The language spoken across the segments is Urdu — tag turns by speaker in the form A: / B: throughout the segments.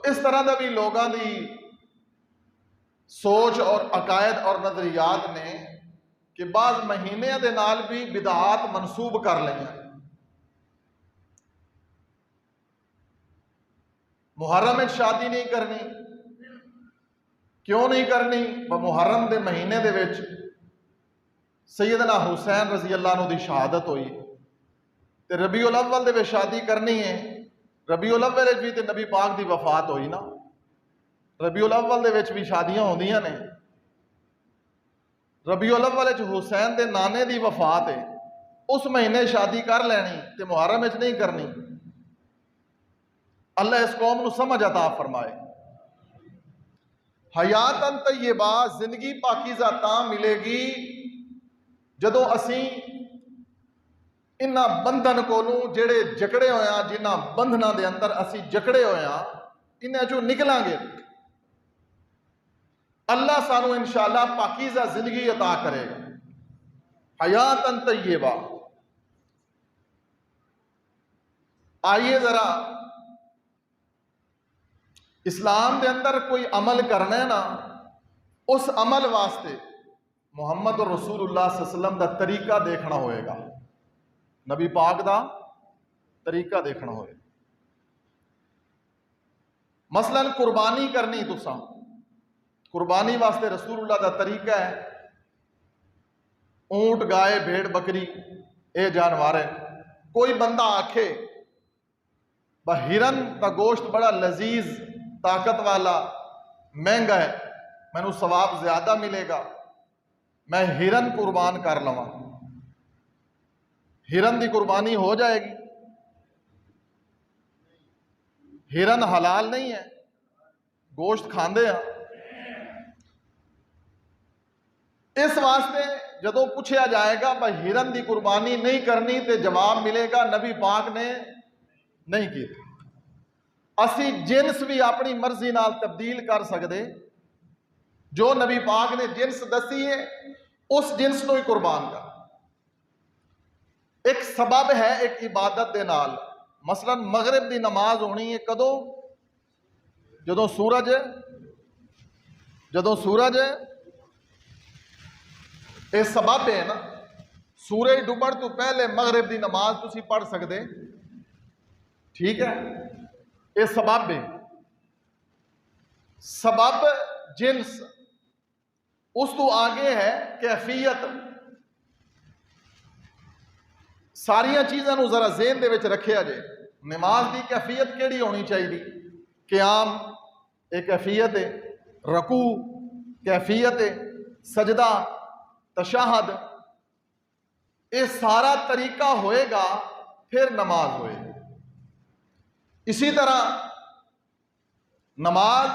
A: اس طرح دا بھی لوگاں دی سوچ اور عقائد اور نظریات نے کہ بعض مہینے دے نال بھی بدعات منسوب کر لیں۔ محرم میں شادی نہیں کرنی، کیوں نہیں کرنی؟ محرم دے مہینے دے وچ سیدنا حسین رضی اللہ عنہ دی شہادت ہوئی تے ربیع الاول دے وچ شادی کرنی ہے۔ ربیع الاول وچ بھی تے نبی پاک دی وفات ہوئی نا، ربیع الاول دے وچ بھی شادیاں ہوندیاں نے۔ ربیع الاول وچ حسین دے نانے دی وفات ہے، اس مہینے شادی کر لینی تے محرم وچ نہیں کرنی۔ اللہ اس قوم نو سمجھ عطا فرمائے۔ حیاتاً طیبہ، زندگی پاکیزہ تاں ملے گی جدوں اسی انہاں بندھن کولوں جڑے جکڑے ہویا، جنہاں بندھناں دے اندر اسی جکڑے ہویا، انہاں چوں نکلاں گے اللہ سانو انشاءاللہ پاکیزہ زندگی عطا کرے گا۔ حیاتاً طیبہ۔ آئیے ذرا اسلام دے اندر کوئی عمل کرنا ہے نا، اس عمل واسطے محمد رسول اللہ صلی اللہ علیہ وسلم دا طریقہ دیکھنا ہوئے گا، نبی پاک دا طریقہ دیکھنا ہوئے گا۔ مثلا قربانی کرنی، تساں قربانی واسطے رسول اللہ دا طریقہ ہے اونٹ، گائے، بھیڑ، بکری، اے جانور ہے۔ کوئی بندہ آکھے ہرن دا گوشت بڑا لذیذ، طاقت والا، مہنگا ہے، میں نو ثواب زیادہ ملے گا، میں ہرن قربان کر لواں، ہرن دی قربانی ہو جائے گی؟ ہرن حلال نہیں ہے، گوشت کھاندے ہیں۔ اس واسطے جدوں پوچھا جائے گا بھائی ہرن دی قربانی نہیں کرنی تے جواب ملے گا نبی پاک نے نہیں کی۔ اسی جنس بھی اپنی مرضی نال تبدیل کر سکتے، جو نبی پاک نے جنس دسی ہے اس جنس کو ہی قربان کر۔ ایک سبب ہے ایک عبادت دے نال، مثلا مغرب دی نماز ہونی ہے کدوں؟ جدوں سورج یہ سبب ہے نا، سورج ڈوبن تو پہلے مغرب دی نماز تسی پڑھ سکتے، ٹھیک ہے؟ یہ سبب ہے، سبب جنس، اس تو آگے ہے کیفیت۔ ساریاں چیزاں نو ذرا ذہن دے وچ رکھیا جے۔ نماز دی کیفیت کیڑی ہونی چاہیے؟ قیام ایک کیفیت ہے، رکوع کیفیت ہے، سجدہ، تشہد، یہ سارا طریقہ ہوئے گا پھر نماز ہوئے گی۔ اسی طرح نماز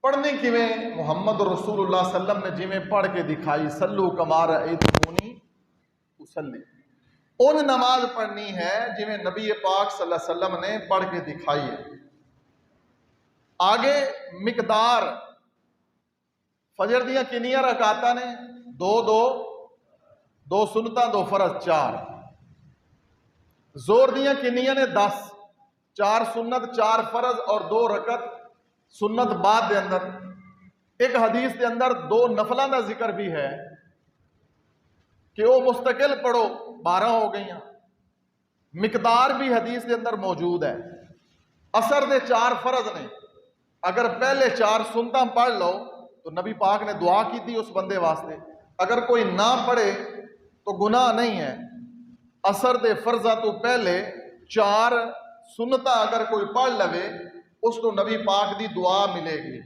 A: پڑھنی کیویں؟ محمد رسول اللہ صلی اللہ علیہ وسلم نے جویں پڑھ کے دکھائی، صلو کما رأیتمونی اصلی، ان نماز پڑھنی ہے جویں نبی پاک صلی اللہ علیہ وسلم نے پڑھ کے دکھائی ہے۔ آگے مقدار، فجر دیاں کنیاں رکعتاں نے؟ دو سنتاں، 2 فرض، 4۔ زور دیاں کنیاں نے؟ 10، 4 سنت، 4 فرض اور 2 رکعت سنت بعد دے اندر۔ ایک حدیث دے اندر 2 نفلاں دا ذکر بھی ہے کہ وہ مستقل پڑھو، 12 ہو گئیاں۔ مقدار بھی حدیث دے اندر موجود ہے۔ عصر دے 4 فرض نے، اگر پہلے 4 سنتاں پڑھ لو تو نبی پاک نے دعا کی تھی اس بندے واسطے، اگر کوئی نہ پڑھے تو گناہ نہیں ہے۔ عصر دے فرضاں تو پہلے 4 سنتاں اگر کوئی پڑھ لوے اس کو نبی پاک دی دعا ملے گی۔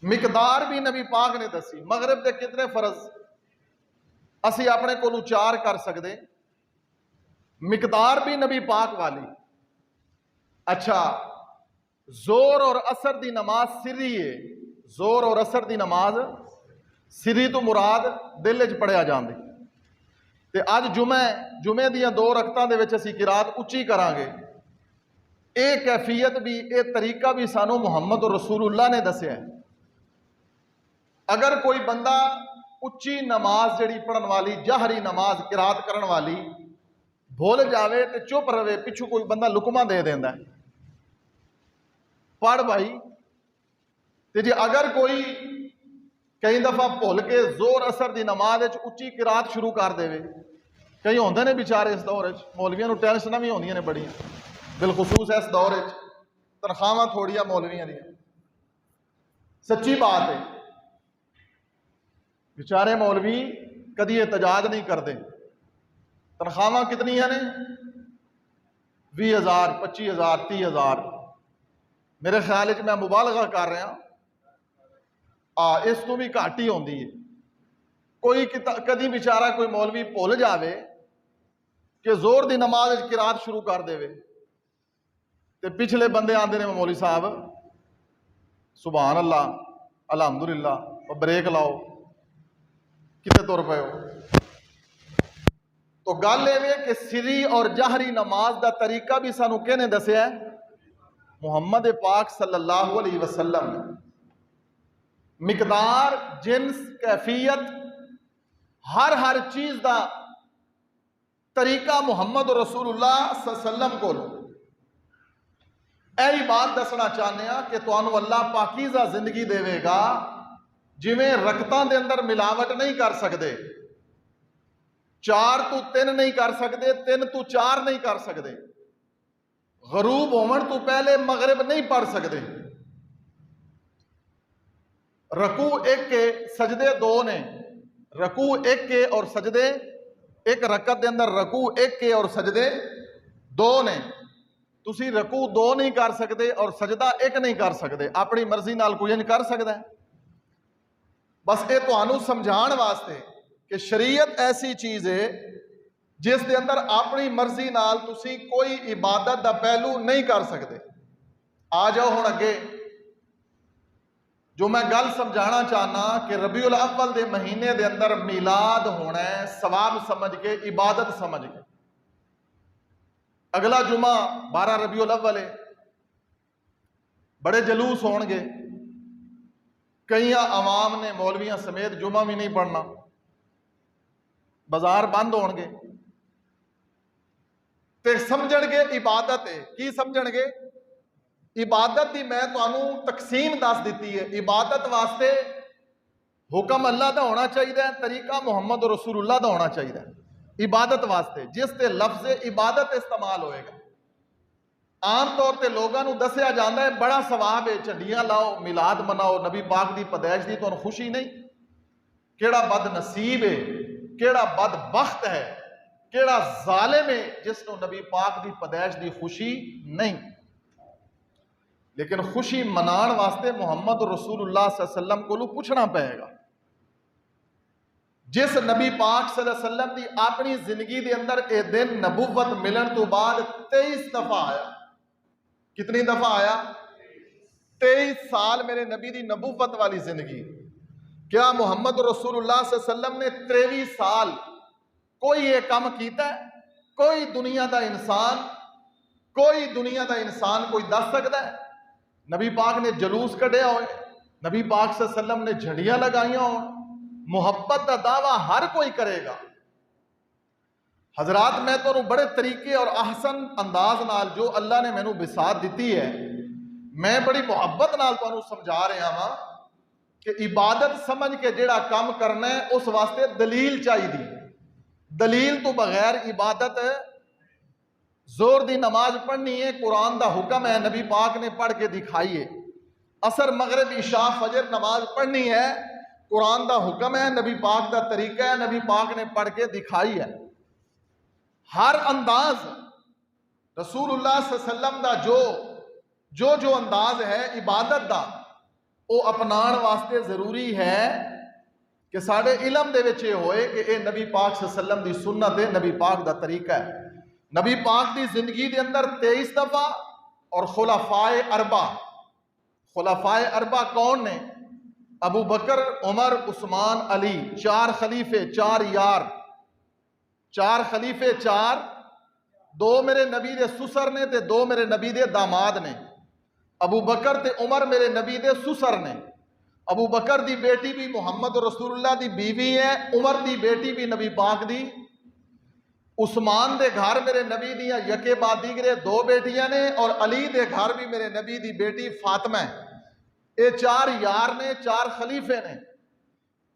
A: مقدار بھی نبی پاک نے دسی۔ مغرب دے کتنے فرض؟ اسی اپنے کولوں 4 کر سکتے، مقدار بھی نبی پاک والی۔ اچھا، زور اور اثر دی نماز سری ہے، زور اور اثر دی نماز سری تو مراد دل وچ پڑھیا جاندی۔ تے اج جمعے دیاں 2 رکعتاں دے وچ اسی قرات اچھی کران گے۔ اے کیفیت بھی، اے طریقہ بھی سانو محمد رسول اللہ نے دسیا ہے۔ اگر کوئی بندہ اچھی نماز جڑی پڑھن والی، جہری نماز قرات کرن والی بھول جاوے تے چپ رہے، پچھو کوئی بندہ لکمہ دے دیندا ہے، پڑھ بھائی. تے جی اگر کوئی کئی دفعہ بھول کے زور اثر دی نماز اچھی قرات شروع کر دے، کئی ہوندے نے بیچارے اس دور مولویاں نو ٹینشناں بھی ہوندیاں نے بڑیاں، بالخصوص اس دور تنخواہاں تھوڑیاں مولویاں دی. سچی بات ہے، بیچارے مولوی کدی احتجاج نہیں کرتے. تنخواہاں کتنی ہیں نے؟ 20,000 25,000 30,000. میرے خیال میں مبالغہ کر رہا اس تو بھی گھٹ ہی ہوندی ہے. کوئی کدی بیچارہ کوئی مولوی بھول جاوے کہ زور دی نماز قرات شروع کر دے تے پچھلے بندے آندے نے مولوی صاحب سبحان اللہ الحمدللہ بریک لاؤ کتنے تر پے ہو. تو گل یہ کہ سری اور جہری نماز دا طریقہ بھی سانو کہنے دسیا ہے محمد پاک صلی اللہ علیہ وسلم. مقدار، جنس، کیفیت، ہر چیز دا طریقہ محمد رسول اللہ صلی اللہ علیہ وسلم کو ایہی بات دسنا چاہنے ہیں کہ تانوں اللہ پاکیزہ زندگی دے گا. جویں رکتاں دے اندر ملاوٹ نہیں کر سکتے، 4 تو 3 نہیں کر سکتے، 3 تو 4 نہیں کر سکتے، غروب ہون تو پہلے مغرب نہیں پڑھ سکتے، رکوع 1 کے سجدے 2 نے، رکوع 1 کے اور سجدے ایک رکعت دے اندر رکوع 1 کے اور سجدے 2 نے. تسی رکوع 2 نہیں کر سکتے اور سجدہ 1 نہیں کر سکتے، اپنی مرضی نال کوئی نہیں کر سکتا ہے. بس یہ تانوں سمجھان واسطے کہ شریعت ایسی چیز ہے جس دے اندر اپنی مرضی نال تسی کوئی عبادت دا پہلو نہیں کر سکتے. آ جاؤ ہن اگے جو میں گل سمجھانا چاہنا کہ ربیع الاول دے مہینے دے اندر میلاد ہونا ہے ثواب سمجھ کے، عبادت سمجھ کے. اگلا جمعہ 12 ربیع الاول ہے، بڑے جلوس ہون گے، کئی عوام نے مولویاں سمیت جمعہ بھی نہیں پڑھنا، بازار بند ہون گے تے سمجھن گے عبادت ہے. کی سمجھن گے؟ عبادت دی میں تانوں تقسیم دس دیتی ہے. عبادت واسطے حکم اللہ دا ہونا چاہیے، طریقہ محمد رسول اللہ دا ہونا چاہیے. عبادت واسطے جس تے لفظ عبادت استعمال ہوئے گا. عام طور تے لوگاں نوں دسیا جاندا ہے بڑا ثواب ہے، جھنڈیاں لاؤ، میلاد مناؤ، نبی پاک دی پیدائش دی تانوں خوشی نہیں؟ کیڑا بد نصیب ہے، کیڑا بد بخت ہے، کیڑا ظالم ہے جس نوں نبی پاک دی پیدائش دی خوشی نہیں. لیکن خوشی منان واسطے محمد رسول اللہ صلی اللہ علیہ وسلم کو پوچھنا پائے گا. جس نبی پاک صلی اللہ علیہ وسلم دی اپنی زندگی دے اندر اے دن نبوت ملن تو بعد 23 دفعہ آیا. کتنی دفعہ آیا؟ 23 سال میرے نبی دی نبوت والی زندگی. کیا محمد رسول اللہ صلی اللہ علیہ وسلم نے 23 سال کوئی یہ کام کیتا ہے؟ کوئی دنیا دا انسان کوئی دس سکتا ہے؟ نبی پاک نے جلوس کڈیا ہوئے، نبی پاک صلی اللہ علیہ وسلم نے جھنڈیاں لگائیاں ہوں، محبت دا دعویٰ ہر کوئی کرے گا. حضرات میں تو بڑے طریقے اور احسن انداز نال جو اللہ نے مینوں بساط دیتی ہے میں بڑی محبت نال تانوں سمجھا رہا ہاں کہ عبادت سمجھ کے جڑا کام کرنا ہے اس واسطے دلیل چاہیے. دلیل تو بغیر عبادت زور دی نماز پڑھنی ہے، قرآن دا حکم ہے، نبی پاک نے پڑھ کے دکھائی ہے. عصر مغرب عشاء فجر نماز پڑھنی ہے، قرآن دا حکم ہے، نبی پاک دا طریقہ ہے، نبی پاک نے پڑھ کے دکھائی ہے. ہر انداز رسول اللہ صلی اللہ علیہ وسلم دا جو انداز ہے عبادت دا وہ اپنان واسطے ضروری ہے کہ ساڑھے علم دے وچ ہوئے کہ اے نبی پاک صلی اللہ علیہ وسلم دی سنت ہے، نبی پاک دا طریقہ ہے. نبی پاک دی زندگی دے اندر 23 دفعہ اور خلفائے اربع کون نے؟ ابو بکر، عمر، عثمان، علی، 4 خلیفے، 4 یار، 4 خلیفے، 4 2 میرے نبی دے سسر نے تے 2 میرے نبی دے داماد نے. ابو بکر تے عمر میرے نبی دے سسر نے. ابو بکر دی بیٹی بھی محمد رسول اللہ دی بیوی ہے، عمر دی بیٹی بھی نبی پاک دی عثمان دے گھر میرے نبی دیاں یکے بعد دیگرے 2 بیٹیاں نے، اور علی دے گھر بھی میرے نبی دی بیٹی فاطمہ ہے۔ یہ 4 یار نے، 4 خلیفے نے۔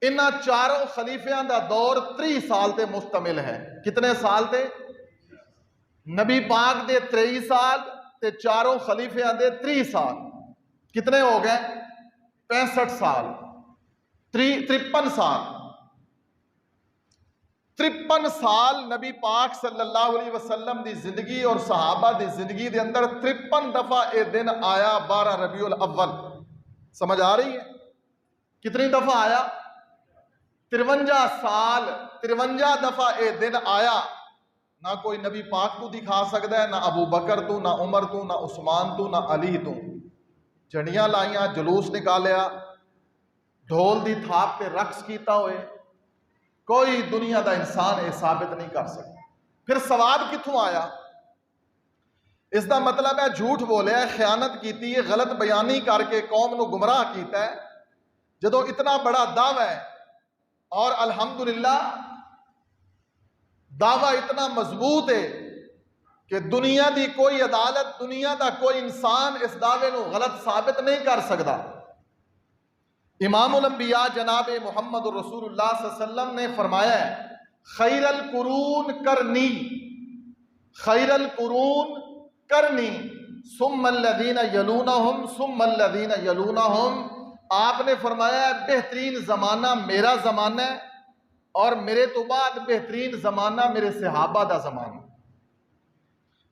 A: انہاں 4 خلیفیاں دا دور 30 سال تے مشتمل ہے۔ کتنے سال تے؟ نبی پاک دے 23 سال تے 4 خلیفیاں دے 30 سال، کتنے ہو گئے؟ 65 سال، 53 سال۔ 53 سال نبی پاک صلی اللہ علیہ وسلم دی زندگی اور صحابہ دی زندگی دے اندر 53 دفعہ اے دن آیا 12 ربیع الاول۔ سمجھ آ رہی ہے؟ کتنی دفعہ آیا؟ 53 سال، 53 دفعہ اے دن آیا۔ نہ کوئی نبی پاک تو دکھا سکتا ہے، نہ ابو بکر تو، نہ عمر تو، نہ عثمان تو، نہ علی تو۔ جھنڈیاں لائیاں، جلوس نکالیا، ڈھول دی تھاپ پہ رقص کیتا ہوئے، کوئی دنیا دا انسان یہ ثابت نہیں کر سکتا۔ پھر ثواب کتوں آیا؟ اس دا مطلب ہے جھوٹ بولیا ہے، خیانت کیتی ہے، غلط بیانی کر کے قوم نو گمراہ کیتا ہے۔ جدو اتنا بڑا دعویٰ ہے اور الحمدللہ دعویٰ اتنا مضبوط ہے کہ دنیا دی کوئی عدالت، دنیا دا کوئی انسان اس دعوے نو غلط ثابت نہیں کر سکتا۔ امام الانبیاء جناب محمد رسول اللہ صلی اللہ علیہ وسلم نے فرمایا ہے، خیر القرون کرنی، خیر القرون کرنی ثم الذین یلونہم ثم الذین یلونہم۔ آپ نے فرمایا ہے بہترین زمانہ میرا زمانہ ہے، اور میرے تو بعد بہترین زمانہ میرے صحابہ دا زمانہ۔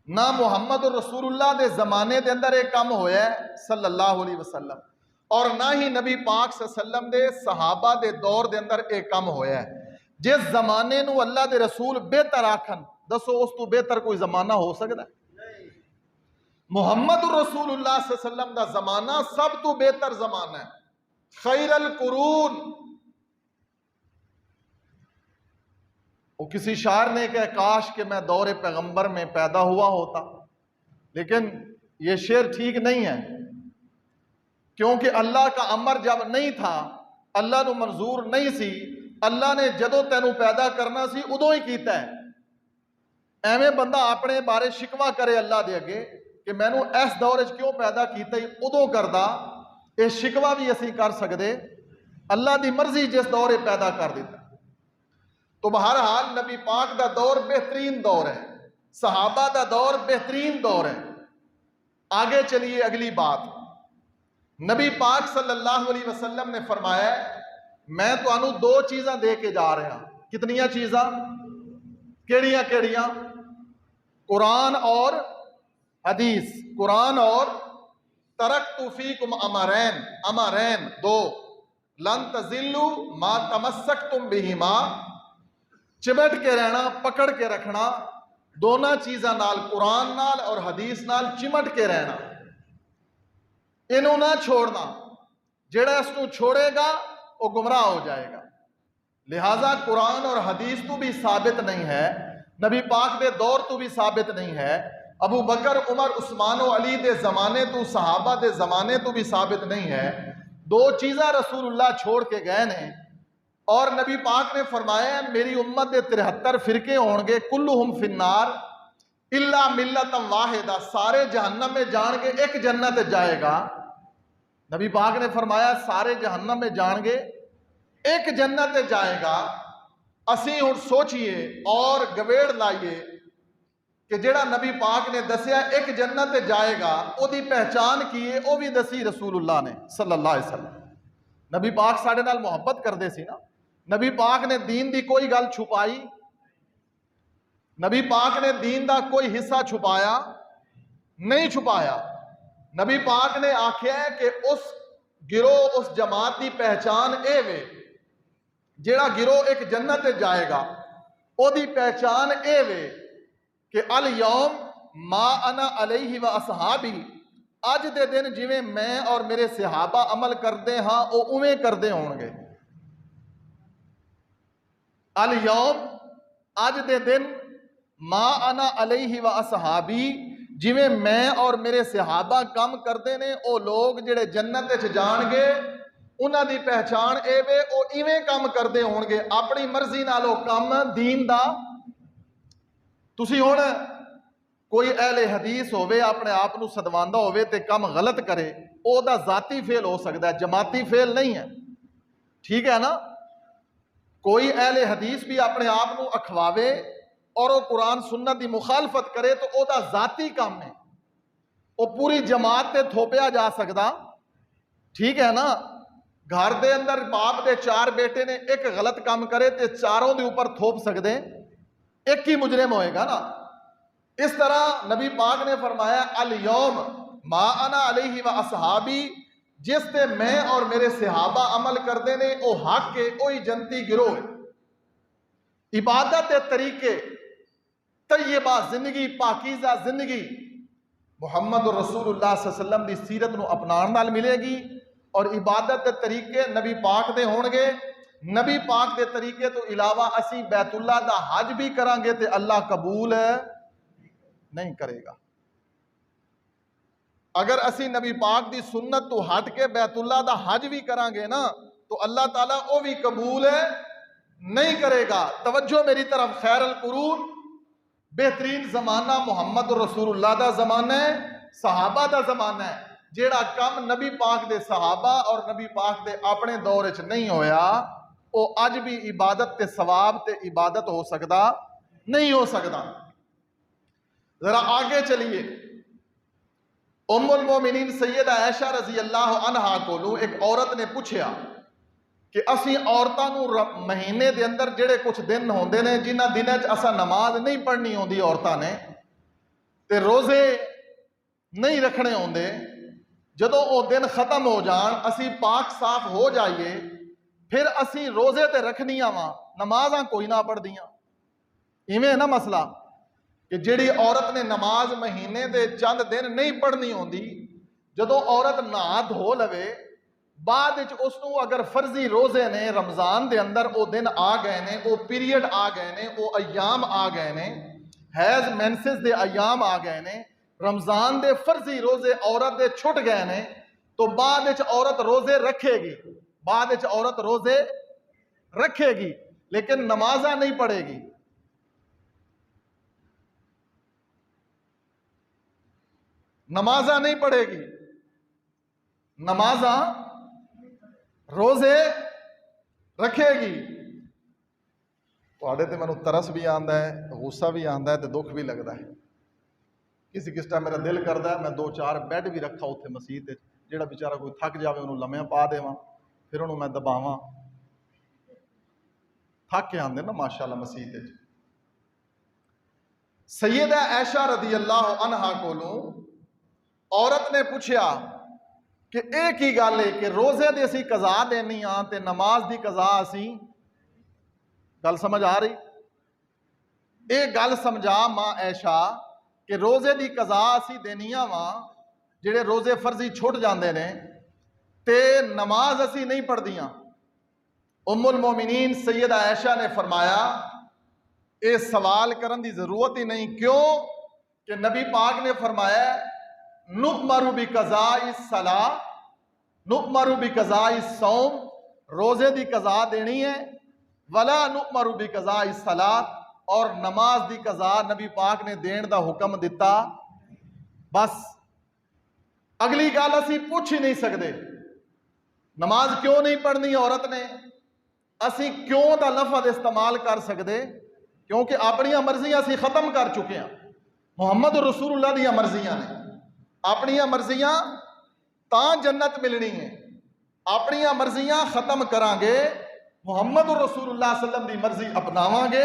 A: نہ محمد رسول اللہ دے زمانے دے اندر ایک کام ہویا ہے صلی اللہ علیہ وسلم، اور نہ ہی نبی پاک صلی اللہ علیہ وسلم دے صحابہ دے دور دے اندر ایک کام ہویا ہے۔ جس زمانے نو اللہ دے رسول بہتر آکھن، دسو اس تو بہتر کوئی زمانہ ہو سکتا ہے؟ محمد رسول اللہ صلی اللہ علیہ وسلم دا زمانہ سب تو بہتر زمانہ ہے، خیر القرون۔ وہ کسی شاعر نے کہا کاش کہ میں دور پیغمبر میں پیدا ہوا ہوتا، لیکن یہ شعر ٹھیک نہیں ہے، کیونکہ اللہ کا امر جب نہیں تھا، اللہ نو منظور نہیں سی، اللہ نے جدو تینوں پیدا کرنا سی ادو ہی کیتا ہے۔ ایویں بندہ اپنے بارے شکوا کرے اللہ دے اگے کہ میں نو اس دور کیوں پیدا کیتا ہی ادو کردا، یہ شکوا بھی اسی کر سکتے، اللہ دی مرضی جس دور پیدا کر دیتا۔ تو بہرحال نبی پاک دا دور بہترین دور ہے، صحابہ دا دور بہترین دور ہے۔ آگے چلیے اگلی بات، نبی پاک صلی اللہ علیہ وسلم نے فرمایا میں تو انہوں 2 چیزاں دے کے جا رہا ہوں۔ کتنیاں چیزاں؟ کیڑیاں کیڑیاں؟ قرآن اور حدیث، قرآن اور ترکت فیکم امرین، امرین 2 لن تزلوا ما تمسکتم بہما، چمٹ کے رہنا، پکڑ کے رکھنا، دونوں چیزاں نال، قرآن نال اور حدیث نال چمٹ کے رہنا، انہوں نہ چھوڑنا۔ جڑا اس کو چھوڑے گا وہ گمراہ ہو جائے گا۔ لہٰذا قرآن اور حدیث تو بھی ثابت نہیں ہے، نبی پاک دے دور تو بھی ثابت نہیں ہے، ابو بکر عمر عثمان و علی دے زمانے تو، صحابہ دے زمانے تو بھی ثابت نہیں ہے۔ 2 چیزاں رسول اللہ چھوڑ کے گئے نے، اور نبی پاک نے فرمایا میری امت دے 73 فرقے ہون گے، کلہم فی النار الا ملۃ واحدہ، سارے جہنم میں جان گے، ایک جنت جائے گا۔ نبی پاک نے فرمایا سارے جہنم میں جان گے، ایک جنت جائے گا۔ اسی ہن سوچئے اور گویڑ لائیے کہ جڑا نبی پاک نے دسیا ایک جنت جائے گا، او دی پہچان کیے، او بھی دسی رسول اللہ نے صلی اللہ علیہ وسلم۔ نبی پاک ساڑھے نال محبت کر دے سی نا، نبی پاک نے دین دی کوئی گل چھپائی، نبی پاک نے دین دا کوئی حصہ چھپایا نہیں، چھپایا۔ نبی پاک نے آکھیا ہے کہ اس گروہ، اس جماعت دی پہچان اے وے، جیڑا گروہ ایک جنت جائے گا، او دی پہچان اے وے کہ الیوم ما انا علیہ و اصحابی، اج دے دن جویں میں اور میرے صحابہ عمل کردے ہاں او اویں کردے ہون گے۔ الیوم اج دے دن ما انا علیہ و اصحابی، جویں میں اور میرے صحابہ کم کردے نے، او لوگ جڑے جنت وچ جان گے انہاں دی پہچان اے وے او ایویں کم کردے ہون گے، اپنی مرضی نال او کم دین دا ਤੁਸੀਂ ਹੁਣ ਕੋਈ ਅਹਿਲੇ ਹਦੀਸ ਹੋਵੇ, ਆਪਣੇ ਆਪ ਨੂੰ ਸਦਵਾਉਂਦਾ ਹੋਵੇ ਤੇ ਕੰਮ ਗਲਤ ਕਰੇ, ਉਹਦਾ ذاتی ਫੇਲ ਹੋ ਸਕਦਾ ਹੈ, ਜਮਾਤੀ ਫੇਲ ਨਹੀਂ ਹੈ। ਠੀਕ ਹੈ ਨਾ? ਕੋਈ ਅਹਿਲੇ ਹਦੀਸ ਵੀ ਆਪਣੇ ਆਪ ਨੂੰ ਅਖਵਾਵੇ ਔਰ ਉਹ ਕੁਰਾਨ ਸੁਨਨਤ ਦੀ ਮੁਖਾਲਫਤ ਕਰੇ ਤਾਂ ਉਹਦਾ ذاتی ਕੰਮ ਹੈ, ਉਹ ਪੂਰੀ ਜਮਾਤ ਤੇ ਥੋਪਿਆ ਜਾ ਸਕਦਾ। ਠੀਕ ਹੈ ਨਾ? ਘਰ ਦੇ ਅੰਦਰ ਬਾਪ ਦੇ 4 ਬੇਟੇ ਨੇ, ਇੱਕ ਗਲਤ ਕੰਮ ਕਰੇ ਤੇ ਚਾਰੋਂ ਦੇ ਉੱਪਰ ਥੋਪ ਸਕਦੇ, ਇੱਕ ਹੀ ਮੁਜਰਮ ਹੋਏਗਾ ਨਾ। اس طرح نبی پاک نے فرمایا الیوم ما انا علیہ و اصحابی، جس تے میں اور میرے صحابہ عمل کردے نے او حق کے اوہی جنتی گروہ ہے۔ عبادت طریقے طیبہ زندگی، پاکیزہ زندگی محمد رسول اللہ صلی اللہ علیہ وسلم دی سیرت نو اپنان نال ملے گی، اور عبادت دے طریقے نبی پاک دے ہون گے۔ نبی پاک دے طریقے تو علاوہ اسی بیت اللہ دا حج بھی کران گے تے اللہ قبول نہیں کرے گا۔ اگر اسی نبی پاک دی سنت تو ہٹ کے بیت اللہ دا حج بھی کران گے نا تو اللہ تعالیٰ او بھی قبول نہیں کرے گا۔ توجہ میری طرف، خیر القرون، بہترین زمانہ محمد رسول اللہ دا زمانہ ہے، صحابہ دا زمانہ ہے۔ جیڑا کم نبی پاک دے صحابہ اور نبی پاک دے اپنے دور وچ نہیں ہویا، او اج بھی عبادت تے ثواب تے عبادت ہو سکدا نہیں ہو سکدا۔ ذرا آگے چلیے، ام المومنین سیدہ عائشہ رضی اللہ عنہا کو ایک عورت نے پوچھیا کہ اسی عورتاں نو مہینے دے اندر جڑے کچھ دن ہوندے نے جنہ دنوں چ اساں نماز نہیں پڑھنی ہوندی عورتاں نے تے روزے نہیں رکھنے ہوندے، جدوں او دن ختم ہو جان اسی پاک صاف ہو جائیے پھر اسی روزے تے رکھنیاں وا، نمازاں کوئی نہ پڑھدیاں۔ ایویں نا مسئلہ کہ جیڑی عورت نے نماز مہینے دے چند دن نہیں پڑھنی ہوندی، جدوں عورت نہا دھو لوے بعد وچ اس نو اگر فرضی روزے نے رمضان دے اندر او دن آ گئے نے، او پیریڈ آ گئے نے، او ایام آ گئے نے، حیض مینسز دے ایام آ گئے نے، رمضان دے فرضی روزے عورت دے چھٹ گئے نے، تو بعد وچ عورت روزے رکھے گی، بعد وچ عورت روزے رکھے گی لیکن نمازاں نہیں پڑھے گی۔ نمازاں نہیں پڑھے گی، نمازاں روزے رکھے گی۔ تے مینوں ترس بھی آندا ہے، غصہ بھی آندا ہے تے دکھ بھی لگتا ہے۔ کسی ٹائم میرا دل کرتا ہے میں 2-4 بیڈ بھی رکھا اتنے مسیت، جہاں بیچارہ کوئی تھک جائے انہوں لمحے پا دیواں، پھر انہوں میں دباواں۔ تھک کے آندے نا ماشاءاللہ مسیت۔ سیدہ عائشہ رضی اللہ عنہا کولوں عورت نے پوچھیا کہ ایک ہی گل ہے کہ روزے دی اسی قضا دینی ہاں تے نماز دی قضا اسی، گل سمجھ آ رہی؟ ایک گل سمجھا ماں عائشہ کہ روزے دی قضا اسی دینی ہاں جڑے روزے فرضی چھٹ جاندے نے تے نماز اسی نہیں پڑھ دیاں۔ ام المومنین سیدہ عائشہ نے فرمایا اے سوال کرن دی ضرورت ہی نہیں، کیوں کہ نبی پاک نے فرمایا نؤمر بقضاء الصلاۃ، نؤمر بقضاء الصوم، روزے دی قضا دینی ہے، ولا نؤمر بقضاء الصلاۃ، اور نماز دی قضا نبی پاک نے دین دا حکم دیتا۔ بس اگلی گل اسی پوچھ ہی نہیں سکتے، نماز کیوں نہیں پڑھنی عورت نے، اسی کیوں دا لفظ استعمال کر سکتے، کیونکہ اپنیاں مرضیاں اسی ختم کر چکے ہیں۔ محمد رسول اللہ دیاں مرضیاں نے، اپنیاں مرضیاں تاں جنت ملنی ہے، اپنیاں مرضیاں ختم کران گے، محمد رسول اللہ صلی اللہ علیہ وسلم دی مرضی اپناواں گے،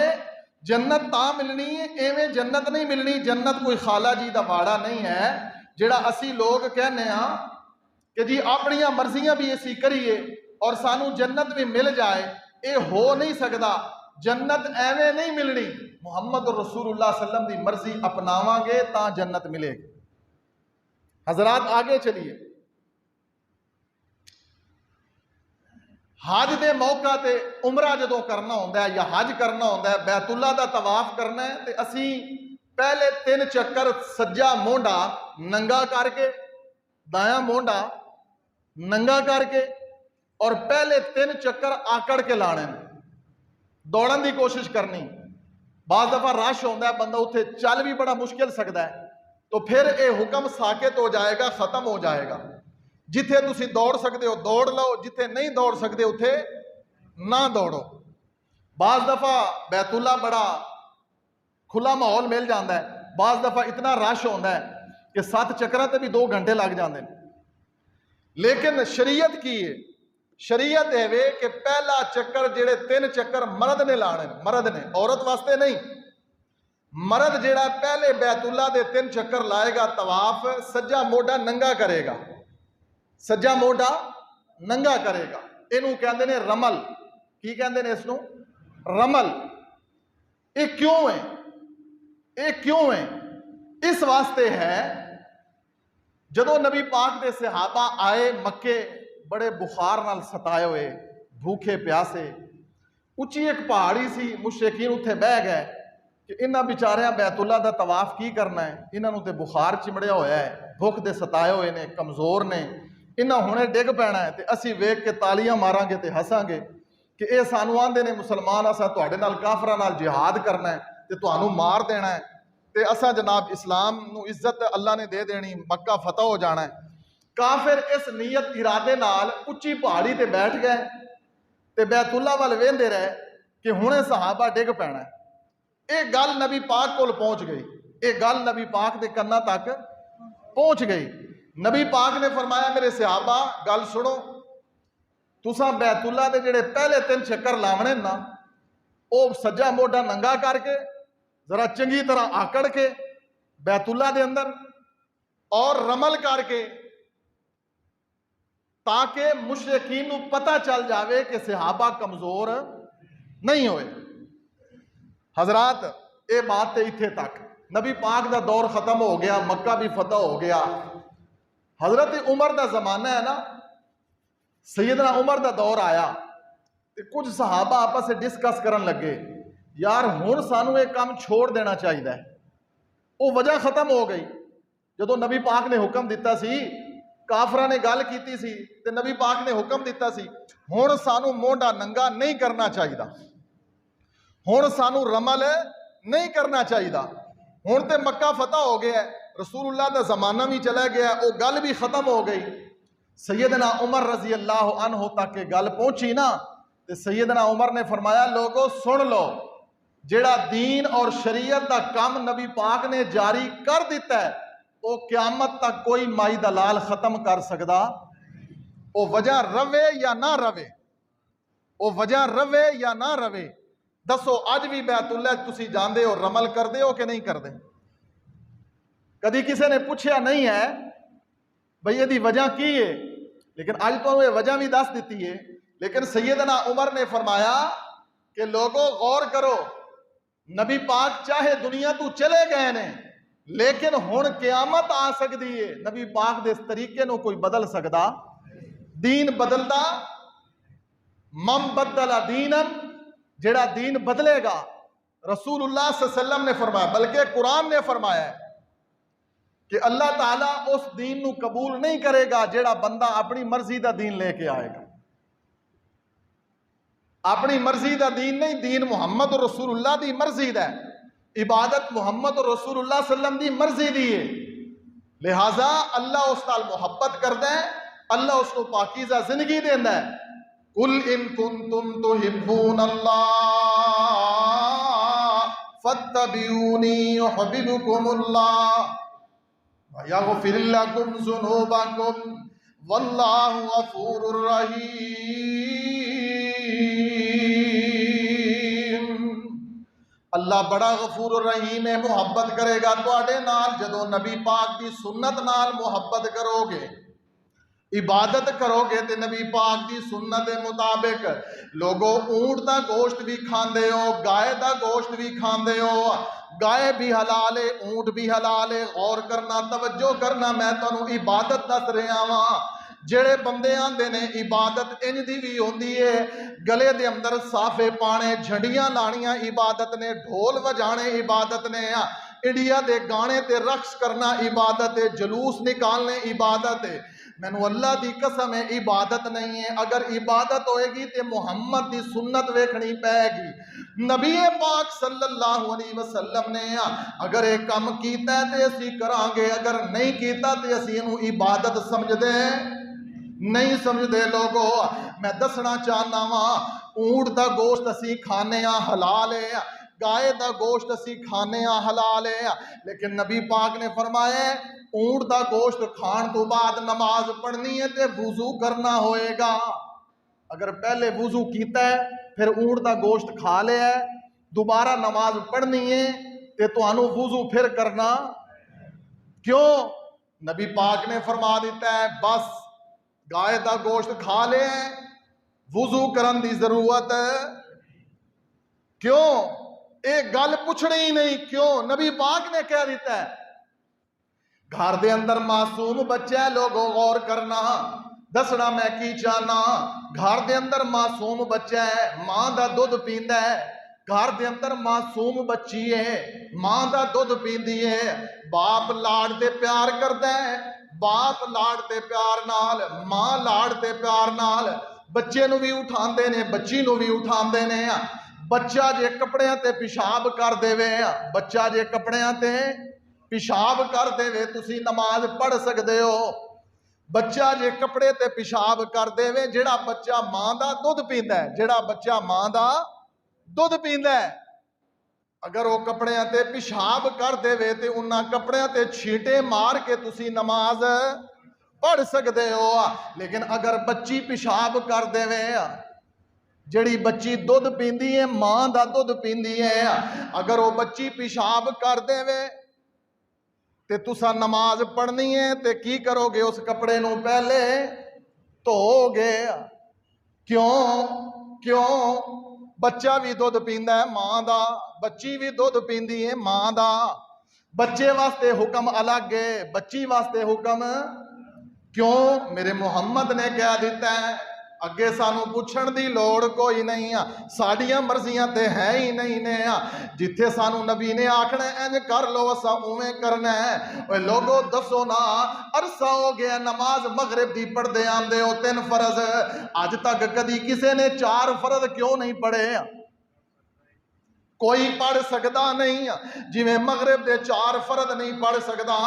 A: جنت تاں ملنی ہے۔ ایویں جنت نہیں ملنی، جنت کوئی خالہ جی دا واڑا نہیں ہے جڑا اسی لوگ کہنے ہاں کہ جی اپنیاں مرضیاں بھی اسی کریے اور سانو جنت بھی مل جائے، اے ہو نہیں سکدا۔ جنت ایویں نہیں ملنی، محمد رسول اللہ صلی اللہ علیہ وسلم دی مرضی اپناواں گے تاں جنت ملے گی۔ حضرات آگے چلیے، حج دے موقع تے عمرہ جدوں کرنا ہوندہ ہے یا حج کرنا ہوندہ ہے، بیت اللہ دا طواف کرنا ہے تے اسی پہلے 3 چکر سجا مونڈا ننگا کر کے، دایاں مونڈا ننگا کر کے، اور پہلے 3 چکر آکڑ کے لانے، دوڑن دی کوشش کرنی۔ بعض دفعہ رش ہوتا ہے, بندہ اتنے چل بھی بڑا مشکل سکتا ہے, تو پھر یہ حکم ساکت ہو جائے گا, ختم ہو جائے گا. جتھے تسی دوڑ سکتے ہو دوڑ لو, جتھے نہیں دوڑ سکتے اتھے نہ دوڑو. بعض دفعہ بیت اللہ بڑا کھلا ماحول مل جاتا ہے, بعض دفعہ اتنا رش ہوتا ہے کہ 7 چکروں تے بھی 2 گھنٹے لگ جاندے ہیں. لیکن شریعت کی ہے, شریعت ہے کہ پہلا چکر جڑے 3 چکر مرد نے لانے, مرد نے, عورت واسطے نہیں. مرد جڑا پہلے بیت اللہ دے 3 چکر لائے گا طواف, سجا موڈا ننگا کرے گا, سجا موڈا ننگا کرے گا. اینو کہندے نے رمل. کی کہندے نے اس نو؟ رمل. یہ کیوں ہے؟ یہ کیوں ہے؟ اس واسطے ہے جدو نبی پاک دے صحابہ آئے مکے بڑے بخار نال ستائے ہوئے, بھوکے پیاسے, اچھی ایک پہاڑی سی, مشرکین اتھے بہ گئے کہ انہاں بیچاریاں بیت اللہ دا طواف کی کرنا ہے, انہاں نوں تے بخار چمڑیا ہویا ہے, بھوک دے ستائے ہوئے نے, کمزور نے, انہاں ہونے ڈگ پینا ہے, تے اسی ویکھ کے تالیاں ماراں گے تے ہساں گے کہ اے سانو آندے نے مسلمان اساں تواڈے نال کافراں نال جہاد کرنا ہے تے تانوں مار دینا ہے, تے اساں جناب اسلام نو عزت اللہ نے دے دینی, مکہ فتح ہو جانا ہے. کافر اس نیت ارادے نال اچھی پہاڑی تے بیٹھ گئے تے بیت اللہ وال ویندے رہے کہ ہنے صحابہ ڈگ پینا ہے. اے گل نبی پاک کول پہنچ گئی, اے گل نبی پاک دے کنا تک پہنچ گئی. نبی پاک نے فرمایا میرے صحابہ گل سنو, تساں بیت اللہ دے جڑے پہلے 3 چکر لاونے نا, او سجا موڈا ننگا کر کے ذرا چنگی طرح آکڑ کے بیت اللہ دے اندر, اور رمل کر کے, تاکہ مشرکین نو پتہ چل جاوے کہ صحابہ کمزور نہیں ہوئے. حضرات اے بات تے اتھے تک, نبی پاک دا دور ختم ہو گیا, مکہ بھی فتح ہو گیا. حضرت عمر دا زمانہ ہے نا, سیدنا عمر دا دور آیا تے کچھ صحابہ آپس سے ڈسکس کرن لگے, یار ہن سانو یہ کام چھوڑ دینا چاہیے ہے. وہ وجہ ختم ہو گئی جدو نبی پاک نے حکم دیتا سی, کافراں نے گل کیتی سی تے نبی پاک نے حکم دیتا سی, ہن سانو موڈا ننگا نہیں کرنا چاہیے, ہن سانو رمل نہیں کرنا چاہیے. ہن تے مکہ فتح ہو گیا ہے, رسول اللہ دا زمانہ بھی چلا گیا, وہ گل بھی ختم ہو گئی. سیدنا عمر رضی اللہ عنہ تک کہ گل پہنچی نا, تے سیدنا عمر نے فرمایا لوگو سن لو, جیڑا دین اور شریعت دا کام نبی پاک نے جاری کر دیتا ہے وہ قیامت تک کوئی مائی دلال ختم کر سکدا. وہ وجہ روے یا نہ روے, وہ وجہ روے یا نہ روے. دسو اج بھی بیت اللہ تسی جاندے ہو, رمل کر دے ہو کہ نہیں کر دے؟ کدی کسی نے پوچھیا نہیں ہے بھئی یہ دی وجہ کی ہے, لیکن اج تو یہ وجہ بھی دس دیتی ہے. لیکن سیدنا عمر نے فرمایا کہ لوگوں غور کرو, نبی پاک چاہے دنیا تو چلے گئے نے, لیکن ہن قیامت آ سکتی ہے, نبی پاک دے اس طریقے نو کوئی بدل سکدا. دین بدلدا, من بدل دینا, جڑا دین بدلے گا, رسول اللہ صلی اللہ علیہ وسلم نے فرمایا, بلکہ قرآن نے فرمایا ہے کہ اللہ تعالیٰ اس دین نو قبول نہیں کرے گا جڑا بندہ اپنی مرضی دا دین لے کے آئے گا. اپنی مرضی دا دین نہیں, دین محمد رسول اللہ دی مرضی دا ہے, عبادت محمد رسول اللہ صلی اللہ علیہ وسلم دی مرضی دی ہے. لہٰذا اللہ اس نال محبت کردا ہے, اللہ اس کو پاکیزہ زندگی دیندا ہے. قل ان کنتم تحبون اللہ فاتبعونی یحببکم اللہ وَيَغْفِرْ لَكُمْ ذُنُوبَكُمْ وَاللَّهُ غَفُورٌ رَحِيمٌ. اللہ بڑا غفور الرحیم ہے, محبت کرے گا تواڈے نال جدو نبی پاک دی سنت نال محبت کرو گے, عبادت کرو گے تے نبی پاک دی سنت دے مطابق. لوگوں اونٹ دا گوشت بھی کھاندے ہو, گائے دا گوشت بھی کھاندے ہو, گائے بھی حلال ہے, اونٹ بھی حلال ہے. غور کرنا, توجہ کرنا, میں تانوں عبادت دس رہا ہاں. جڑے بندے آندے نے عبادت انج دی بھی ہوندی ہے, گلے دے اندر صافے پانے, جھنڈیاں لانیاں عبادت نے, ڈھول وجانے عبادت نے, انڈیا دے گانے تے رقص کرنا عبادت ہے, جلوس نکالنے عبادت ہے. مینو اللہ دی قسم ہے عبادت نہیں ہے. اگر عبادت ہوئے گی تے محمد دی سنت ویکھنی پائے گی, نبی پاک صلی اللہ علیہ وسلم نے اگر ایک کام کیتا ہے تے اسی کرانگے، اگر نہیں کیتا تے اسی انہوں عبادت سمجھ دے نہیں سمجھ دے لوگو۔ میں دسنا چاہنا ہاں اونٹ دا گوشت اسی کھانے حلال ہے، گائے دا گوشت اسی کھانے حلال ہے، لیکن نبی پاک نے فرمایا اونٹ دا گوشت کھان تو بعد نماز پڑھنی ہے تے وضو کرنا ہوئے گا۔ اگر پہلے وضو کیتا ہے پھر اونٹ دا گوشت کھا لیا ہے، دوبارہ نماز پڑھنی ہے تے تو انہوں وضو پھر کرنا کیوں؟ نبی پاک نے فرما دیتا ہے بس گائے دا گوشت کھا لے وضو کرن دی ضرورت کیوں؟ ایک گل پوچھنی ہی نہیں کیوں؟ نبی پاک نے کہہ دیتا ہے گھر دے اندر معصوم بچہ ہے، لوگوں غور کرنا دسنا میں کی چاہنا، گھر دے اندر معصوم بچہ ہے، ماں دا دودھ پیندا ہے، گھر دے اندر معصوم بچی ہے، ماں دا دودھ پیندی ہے، باپ لاڑ دے پیار کردا ہے، باپ لاڑ دے پیار نال، ماں لاڑ دے پیار نال بچے نو بھی اٹھاندے نے، بچی نو بھی اٹھاندے نے۔ بچہ جے کپڑیاں تے پیشاب کر دے وے، بچہ جے کپڑیاں تے پیشاب کر دے وے تسی نماز پڑھ سکدے ہو۔ بچہ جے کپڑے تے پیشاب کر دے وے، جیڑا بچہ ماں دا دودھ پیندا ہے، جیڑا بچہ ماں دا دودھ پیندا ہے، اگر وہ کپڑیاں تے پیشاب کر دے وے تے انہاں کپڑیاں تے چھیٹے مار کے تسی نماز پڑھ سکدے ہو۔ لیکن اگر بچی پیشاب کر دے وے، جڑی بچی دودھ پیندی ہے ماں دا دودھ پیندی ہے، اگر وہ بچی پیشاب کر دے وے تے تسا نماز پڑھنی ہے تے کی کرو گے؟ اس کپڑے نو پہلے دھو گے۔ کیوں؟ بچہ بھی دودھ پیندا ہے ماں دا، بچی بھی دودھ پیندی ہے ماں دا، بچے واسطے حکم الگ ہے، بچی واسطے حکم کیوں؟ میرے محمد نے کہہ دیتا ہے اگے سانو پوچھن دی لوڑ کوئی نہیں، ساڈیاں مرضیاں تے ہے ہی نہیں نے، جتھے سانو نبی نے آکھنا انج کر لو اسا اوویں کرنا ہے۔ اوے لوگو دسو نا عرصہ ہو گیا نماز مغرب دی پڑھدے آندے ہو 3 فرض، اج تک کدی کسے نے 4 فرض کیوں نہیں پڑھے؟ کوئی پڑھ سکدا نہیں، جویں مغرب دے 4 فرض نہیں پڑھ سکدا،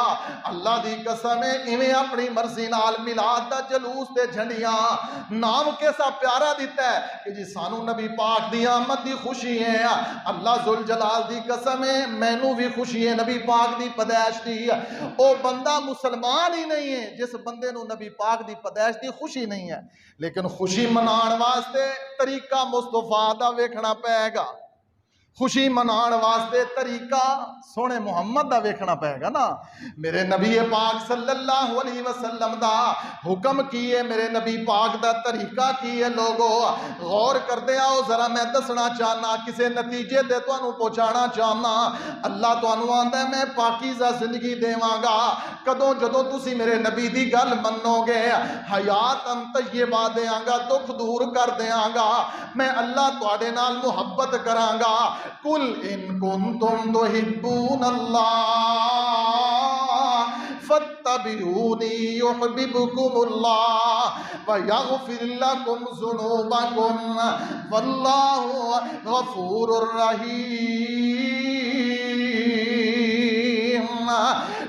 A: اللہ دی قسم ہے ایویں اپنی مرضی نال میلاد دا جلوس تے جھنڈیاں نام کیسا پیارا دیتا ہے کہ جی سانو نبی پاک دی آمد دی خوشی ہے، اللہ ذوالجلال دی قسم ہے مینوں بھی خوشی ہے نبی پاک دی پیدائش دی۔ او بندہ مسلمان ہی نہیں ہے جس بندے نو نبی پاک دی پیدائش دی خوشی نہیں ہے، لیکن خوشی منان واسطے طریقہ مصطفیٰ دا ویکھنا پائے گا، خوشی منان واسطے طریقہ سونے محمد دا ویکھنا پائے گا نا۔ میرے نبی پاک صلی اللہ علیہ وسلم دا حکم کی ہے، میرے نبی پاک دا طریقہ کی ہے، لوگو غور کر دے آؤ ذرا میں دسنا چاہنا کسے نتیجے دے تو انہوں پہنچانا چاہنا۔ اللہ تو انہوں آندہ ہے میں پاکیزہ زندگی دیواں گا کدوں جدوں تسی میرے نبی دی گل منو گے، حیات طیبہ دیاں گا، دکھ دور کر دیاں گا، میں اللہ تواڈے نال محبت کراں گا۔ قل ان کنتم تحبون اللہ فاتبعونی یحببکم اللہ ویغفر لکم ذنوبکم واللہ غفور الرحیم۔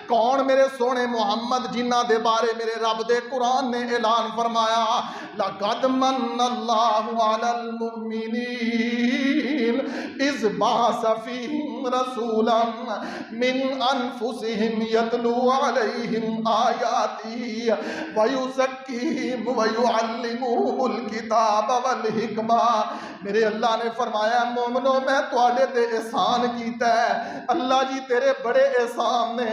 A: کون میرے سونے محمد جنہ دے بارے میرے رب دے قرآن نے اعلان فرمایا لَقَدْ مَنَّ اللَّهُ عَلَى الْمُؤْمِنِينَ اِذْ بَعَثَ فِيهِمْ رَسُولًا مِّنْ أَنفُسِهِمْ يَتْلُو عَلَيْهِمْ آيَاتِهِ وَيُزَكِّيهِمْ وَيُعَلِّمُهُمُ الْكِتَابَ وَالْحِكْمَةَ۔ میرے اللہ نے فرمایا مومنو میں تواڈے تے احسان کیتا ہے، اللہ جی تیرے بڑے احسان نے،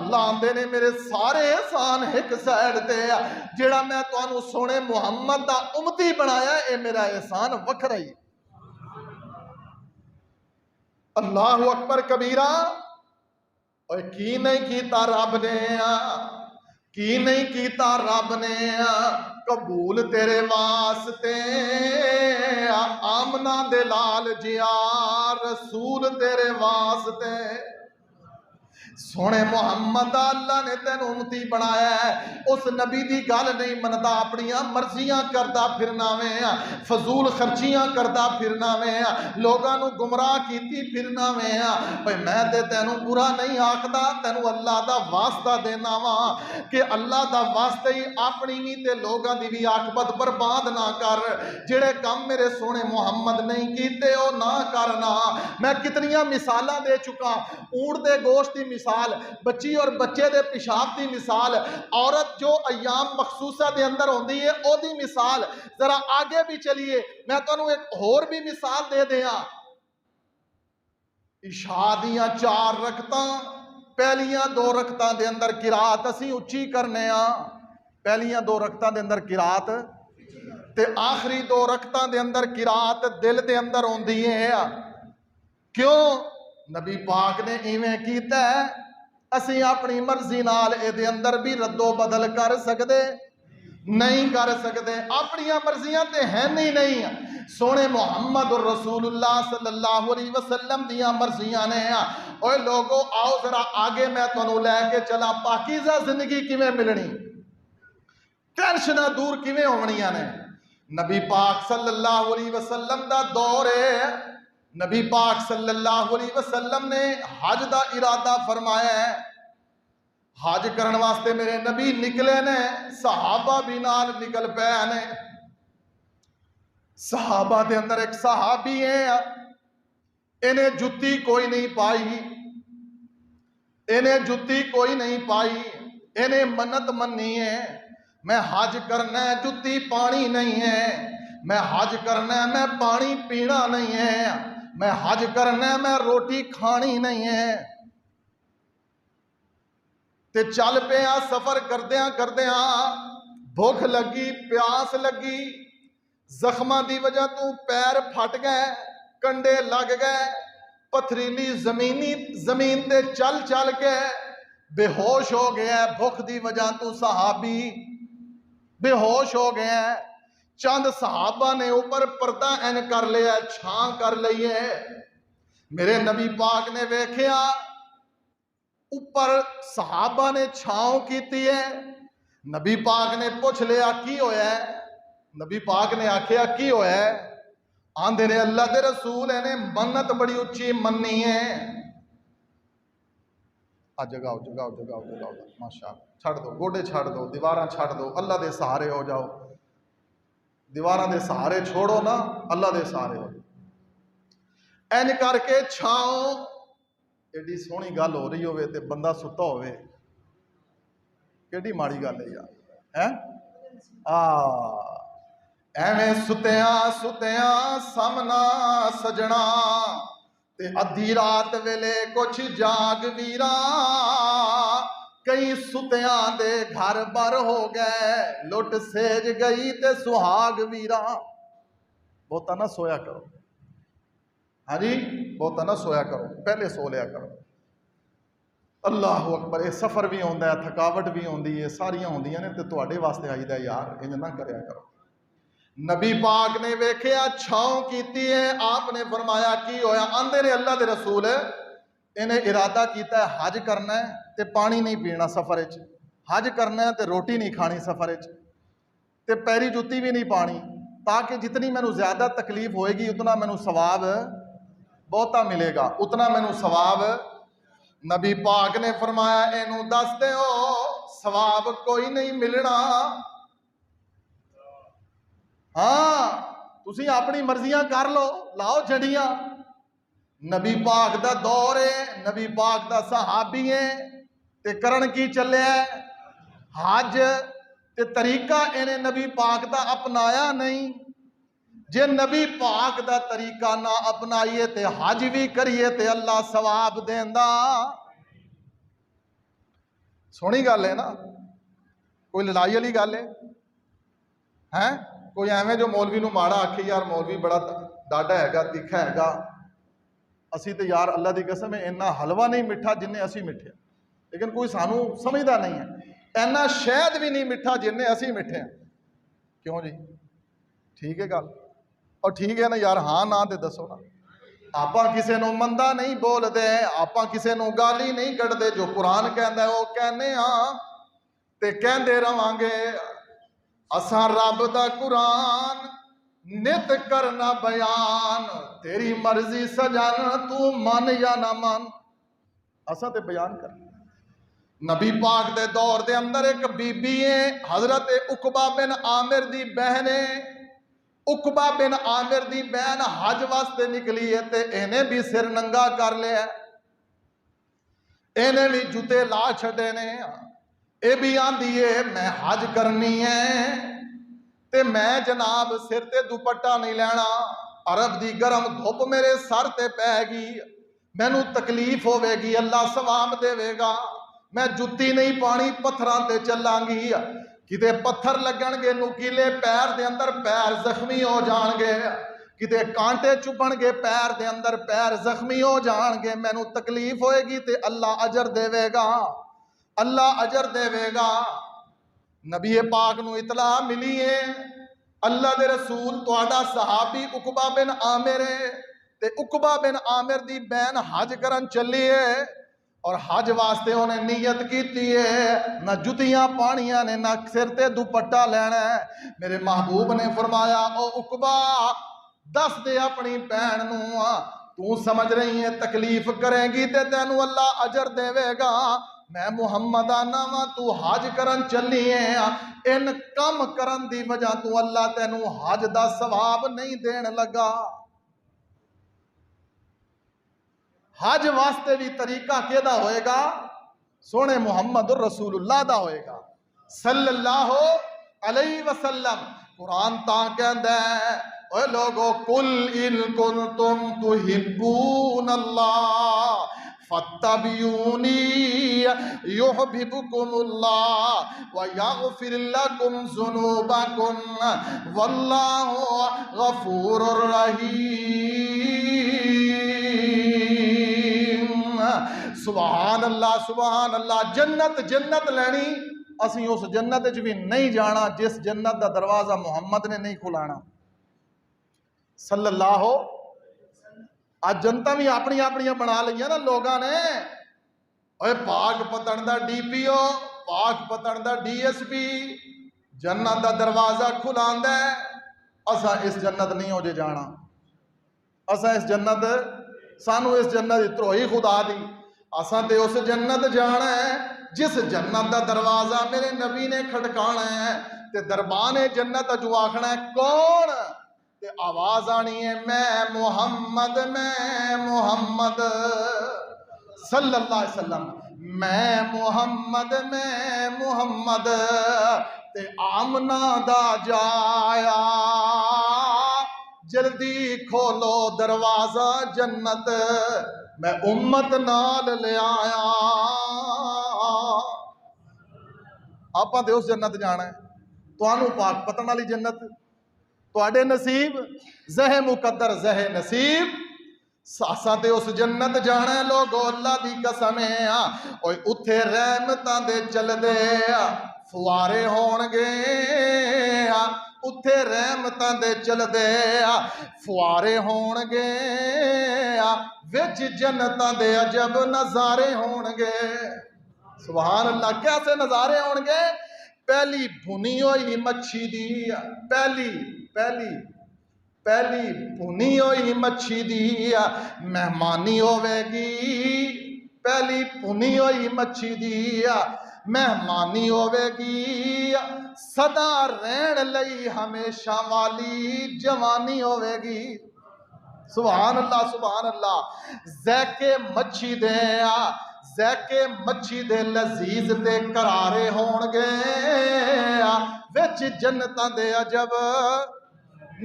A: اللہ آندے نے میرے سارے احسان ایک سائڈ تے جیڑا میں تانوں سونے محمد دا امتی بنایا اے میرا احسان وکھرا ہی۔ اللہ اکبر کبیرہ۔ اور کی نہیں کیتا رب نے، کی نہیں کیتا رب نے قبول تیرے واسطے آمنہ دے لال جیا رسول تیرے واسطے سونے محمد اللہ نے تینوں امتی بنایا ہے، اس نبی دی گل نہیں مندا، اپنی مرضیاں کردا پھرنا ویں، فضول خرچیاں کردا پھرنا ویں، لوگاں نو گمراہ کیتی پھرنا ویں۔ بھئی میں تے تینوں برا نہیں آکھدا، تینوں اللہ دا واسطہ دینا وا کہ اللہ دا واسطے ہی اپنی وی تے لوگاں دی وی عاقبت برباد نہ کر، جڑے کم میرے سونے محمد نہیں کیتے او نہ کرنا۔ میں کتنیاں مثالاں دے چکا، اونٹ دے گوشت دی مثال، بچی اور بچے دے پیشاب دی مثال، عورت جو ایام مخصوصہ دے اندر ہوندی ہے او دی مثال۔ ذرا آگے بھی چلیے، میں تانوں ایک اور بھی مثال دے دیاں۔ عشاء دیاں 4 رکعتاں، پہلیاں 2 رکعتاں دے اندر قرات اسی اچھی کرنے ہاں، پہلیاں 2 رکعتاں دے اندر قرات تے آخری 2 رکعتاں دے اندر قرات دل دے اندر ہوندی ہے۔ کیوں؟ نبی پاک نے ایویں کیتا ہے، اسی اپنی مرضی نال اے دے اندر بھی رد و بدل کر سکدے نہیں کر سکدے، اپنی مرضیاں تے ہیں نہیں، سونے محمد رسول اللہ صلی اللہ علیہ وسلم دیاں مرضیاں نے۔ اوے لوگو آؤ ذرا آگے میں تانوں لے کے چلا، پاکیزہ زندگی کیویں ملنی، ٹینشناں دور کیویں ہونیاں نے۔ نبی پاک صلی اللہ علیہ وسلم دا دور ہے، نبی پاک صلی اللہ علیہ وسلم نے حج دا ارادہ فرمایا ہے، حج کرن واسطے میرے نبی نکلے نے، صحابہ بھی نال نکل پے نے۔ صحابہ دے اندر ایک صحابی ہے، انہیں جتی کوئی نہیں پائی، انہیں جتی کوئی نہیں پائی، انہیں منت مننی ہے، میں حج کرنا ہے، جتی پانی نہیں ہے، میں حج کرنا ہے، میں پانی پینا نہیں ہے، میں حج کرنا ہے، میں روٹی کھانی نہیں ہے۔ تے چل پیا سفر کردیاں بھوک لگی، پیاس لگی، زخماں دی وجہ تو پیر پھٹ گئے، کنڈے لگ گئے، پتھریلی زمین تے چل کے بے ہوش ہو گیا، بھوک دی وجہ تو صحابی بے ہوش ہو گیا۔ چند صحابہ نے اوپر پردہ این کر لیا، چھان کر لئیے، میرے نبی پاک نے ویکھیا اوپر صحابہ نے چھاؤں کیتی ہے، نبی پاک نے پوچھ لیا کی ہویا ہے، نبی پاک نے آکھیا کی ہویا ہے، آندھے نے اللہ دے رسول ہے نے منت بڑی اچھی مننی ہے۔ جگاؤ ماشاءاللہ، چھڑ دو گوڑے، چھڑ دو دیواراں، چھڑ دو، اللہ دے سہارے ہو جاؤ، دیواراں دے سہارے چھوڑو نا، اللہ دے سہارے ہو جاؤ۔ این کر کے چھاؤں، ایڈی سونی گل ہو رہی ہوئے تے بندہ ستا ہوئے، کیڈی ماڑی گل ہے یار، ایویں ستیاں سامنا سجنا تے ادھی رات ویلے کچھ جاگ ویرا، کئی ستیاں دے گھر بر ہو گئے، لٹ سیج گئی تے سہاگ ویرا۔ بہتا نہ سویا کرو، ہاں جی بہتا نہ سویا کرو، پہلے سو لیا کرو۔ اللہ اکبر، یہ سفر بھی ہوندہ ہے، تھکاوٹ بھی ہوندی ہے، ساریاں ہوندیاں نے تے تواڈے واسطے آئی دا یار، انج نہ کریا کرو۔ نبی پاک نے ویکھیا چھاؤں کیتی ہے، آپ نے فرمایا کی ہویا، آندے نے اللہ دے رسول انہیں ارادہ کیتا ہے حج کرنا ہے تے پانی نہیں پینا سفر وچ، حج کرنا ہے تے روٹی نہیں کھانی سفر وچ، تے پیری جُتی بھی نہیں پانی، تاکہ جتنی مینوں زیادہ تکلیف ہوئے گی اتنا مینوں ثواب بہتا ملے گا، اتنا مینوں ثواب۔ نبی پاک نے فرمایا اینوں دس دے ہو ثواب کوئی نہیں ملنا، ہاں تسی اپنی مرضیاں کر لو، لاؤ جڑیاں۔ نبی پاک دا دور ہے، نبی پاک دا صحابی ہے تے کرن کی چلے ہے حج، تے طریقہ انہیں نبی پاک دا اپنایا نہیں، جے نبی پاک دا طریقہ نہ اپنائیے تے حج بھی کریے تے اللہ ثواب دیندا۔ سونی گل ہے نا، کوئی لڑائی والی گل ہے، کوئی ایویں جو مولوی نو ماڑا آکھے یار مولوی بڑا ڈاڈا ہے گا، تیکھا ہے گا، اسی تے یار اللہ دی قسم ہے اینا حلوہ نہیں مٹھا جنہیں اسی مٹھے، لیکن کوئی سانو سمجھدا نہیں ہے، اینا شہد بھی نہیں مٹھا جنہیں اسی مٹھے ہیں، کیوں جی ٹھیک ہے گل، اور ٹھیک ہے نا یار، ہاں نا دے دسو نا، آپاں کسے نو مندہ نہیں بول دے، آپاں کسے نو گالی نہیں کٹ دے، جو قرآن کہندہ ہے وہ کہنے ہاں تے کہندے روانگے۔ اساں رب دا قرآن نت کرنا بیان، تیری مرضی سجن تو من یا نہ من، اساں تے بیان کر۔ نبی پاک دے دور دے اندر ایک بی بی ہے، حضرت عقبہ بن عامر دی بہنے، عقبہ بن عامر دی بہن حج واسطے نکلی ہے تے انہیں بھی سر ننگا کر لیا، انہیں بھی جوتے لا چھڑے نے، اے بھی آندھی ہے میں حج کرنی ہے تے میں جناب سر تے دوپٹہ نہیں لینا، عرب دی گرم دھوپ میرے سر تے پہ گی، میں نو تکلیف ہوے گی، اللہ ثواب دے وے گا، میں جتی نہیں پانی پتھران تے چلان گی، کتے پتھر لگن گے نکیلے پیر دے اندر پیر زخمی ہو جان گے، کتے کانٹے چپن گے پیر دے اندر پیر زخمی ہو جان گے، میں نو تکلیف ہوئے گی تے اللہ اجر دے وے گا، اللہ اجر دے وے گا۔ نبی پاک نو اطلاع ملی ہے اللہ دے رسول تہاڈا صحابی عقبہ بن عامر ہے تے عقبہ بن عامر دی بہن حج کرن چلی ہے، اور حج واسطے انہیں نیت کیتی ہے، نہ جتیاں پانیاں نے نہ سر تے دوپٹہ لینا ہے۔ میرے محبوب نے فرمایا او عقبہ دس دے اپنی بہن نو، تو سمجھ رہی ہے تکلیف کریں گی تے تینو اللہ اجر دے وے گا، میں محمد آنا وا تو حج کرن چلی ہے، ان کم کرن دی وجہ تو اللہ تینو حج دا ثواب نہیں دین لگا۔ حج واسطے بھی طریقہ کیدا ہوئے گا؟ سونے محمد الرسول اللہ دا ہوئے گا صلی اللہ علیہ وسلم۔ قرآن تاں کہندہ ہے اے لوگو قل ان کنتم تحبون اللہ فاتبعونی یحببکم اللہ ویغفر لکم ذنوبکم واللہ غفور رحیم۔ سبحان اللہ سبحان اللہ۔ جنت جنت لینی، اسی اس جنت وچ بھی نہیں جانا جس جنت دا دروازہ محمد نے نہیں کھلانا صلی اللہ۔ آج جنتا بھی اپنی اپنی بنا لیا نا لوگاں نے، اوے پاک پتن دا ڈی پی او، پاک پتن دا ڈی ایس پی جنت دا دروازہ کھلاندا ہے، اسا اس جنت نہیں ہو جے جانا، اسا اس جنت سانو اس جنت دی تروئی خدا دی، اساں تے اس جنت جانا ہے جس جنت دا دروازہ میرے نبی نے کھٹکانا ہے، تے دربان جنت جو آکھنا ہے کون، تے آواز آنی ہے میں محمد صلی اللہ علیہ وسلم، میں محمد تے آمنہ دا جایا، جلدی کھولو دروازہ جنت میں امت نال لے آیا۔ آپاں تے اس جنت جانا ہے، توانو پاک پتن والی جنت، تواڈے نصیب زہ مقدر زہ نصیب، ساساں تے اس جنت جانا ہے لوگو اللہ دی قسم ہے، اوے اتھے رحمتاں دے چل دے فوارے ہون گے، اتھے رحمتاں دے چل دے فوارے ہون گے، وچ جنتاں دے عجب نظارے ہون گے۔ سبحان اللہ۔ کیسے نظارے ہون گے؟ پہلی بھنی ہوئی مچھی دی، پہلی بھنی ہوئی مچھی دی مہمانی ہوے گی، پہلی بھنی ہوئی مچھی دی مہمانی ہوے گی، سدا رہن لئی ہمیشہ والی جوانی ہوے گی۔ سبحان اللہ سبحان اللہ۔ ذائقے مچھی دے لذیذ تے کرارے ہون گے، وچ جنتاں دے عجب